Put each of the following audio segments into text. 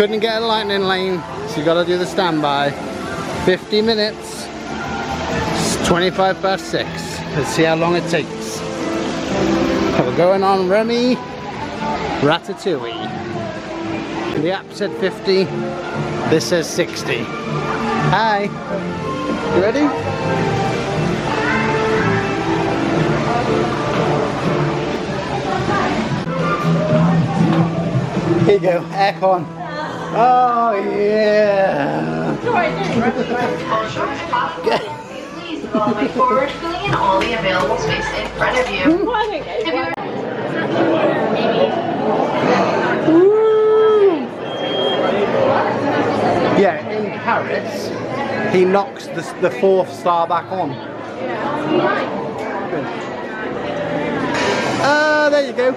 Couldn't get a lightning lane, so you gotta do the standby. 50 minutes. It's 25 past 6. Let's see how long it takes. We're going on Remy Ratatouille. The app said 50. This says 60. Hi. You ready? Here you go, aircon. Oh yeah. Please move all the way forward, filling in all the available space in front of you. Yeah, in Paris, he knocks the 4th star back on. Good. Ah, there you go.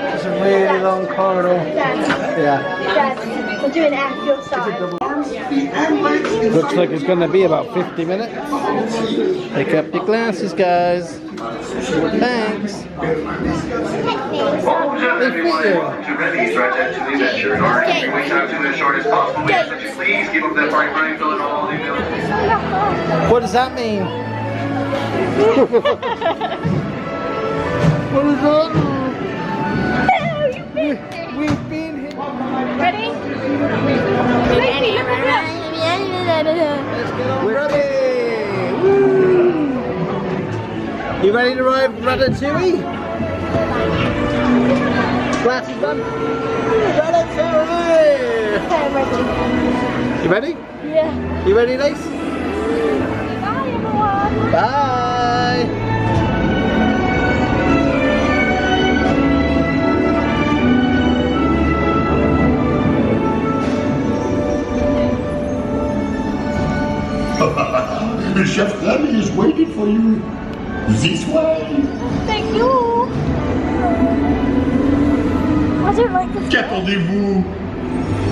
It's a really long corridor. Yeah. We'll do an actual side. Looks like it's going to be about 50 minutes. Pick up your glasses, guys. Thanks. Welcome everyone to Remy's Ratatouille adventure. In order to keep your wait time to as short as possible, we ask that you please keep up that party running, fill in all the available. What does that mean? What is that? We've been here. Ready? We're ready! Woo! You ready to ride Ratatouille? Glasses on? Ratatouille! You ready? Yeah. You ready, Lace? Bye, everyone. Bye! Chef Remy is waiting for you. This way. Thank you. Was it like this? Qu'attendez-vous?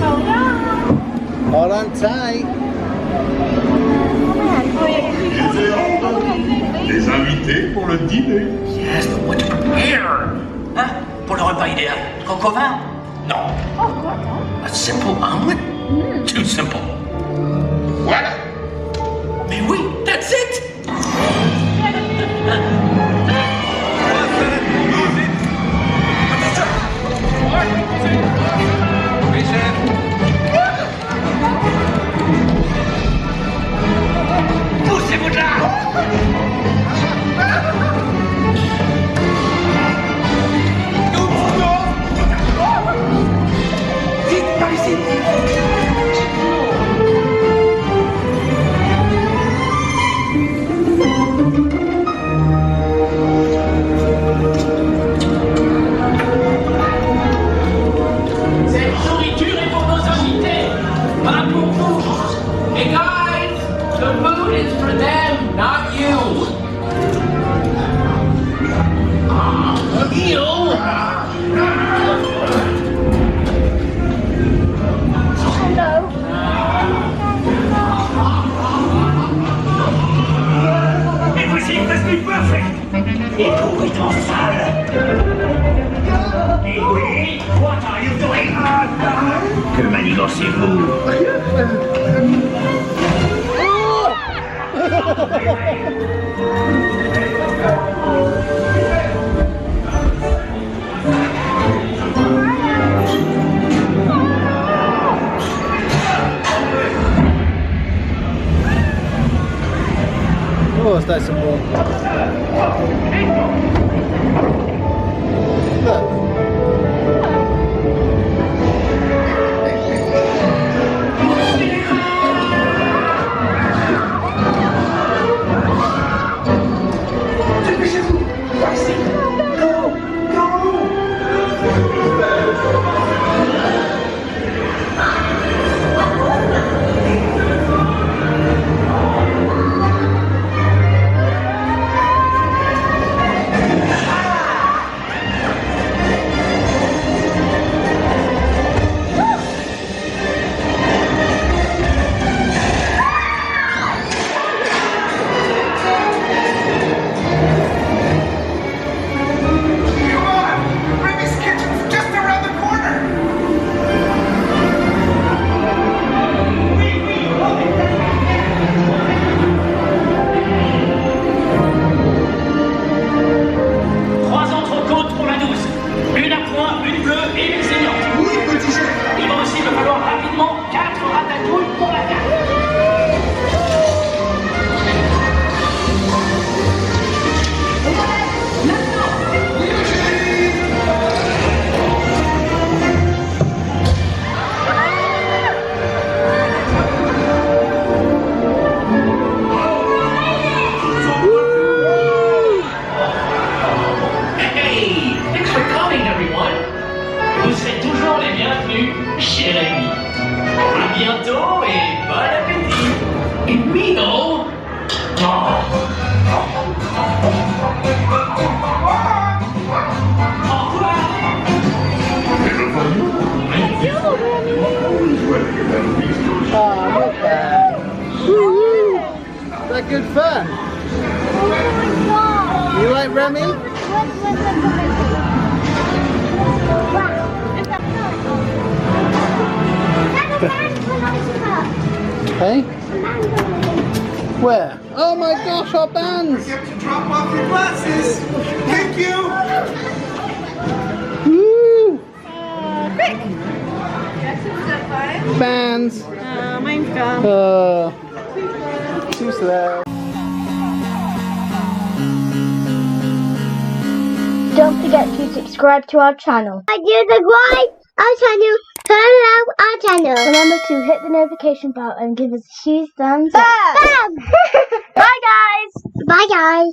Oh no. Hold on tight. Les invités pour le dîner. Yes, but what to prepare? Hein? Pour le repas idéal. Coq au vin? Non. Oh, what? A simple omelet? Too simple. What? Mais oui, that's it! Poussez-vous de là! Vite, par ici! Cette nourriture est pour nos invités, pas pour vous. Hey guys, the food is for them, not you. A meal? Hello. Everything must be perfect! Et tout est en salle! Et oui, what are you doing? Que manigancez-vous? Oh, c'est assez bon. Look. Et les seniors. Oui, petit chef. Et moi aussi, il va falloir rapidement 4 ratatouilles pour la carte. Hey, thanks for coming, everyone. Vous serez toujours les bienvenus chez Remy. À bientôt et bon appétit. Et Mino. Au revoir. Oh, look there. Woo-hoo. Is that good fun? Oh my god. You like Remy? Wow. Hey? Where? Oh my gosh, our bands! You have to drop off your glasses. Thank you. Woo! Quick. Bands! Mine's gone. Too slow. Don't forget to subscribe to our channel. Subscribe our channel. Turn on our channel. Remember to hit the notification bell and give us a huge thumbs up. Bam! Bye guys. Bye guys.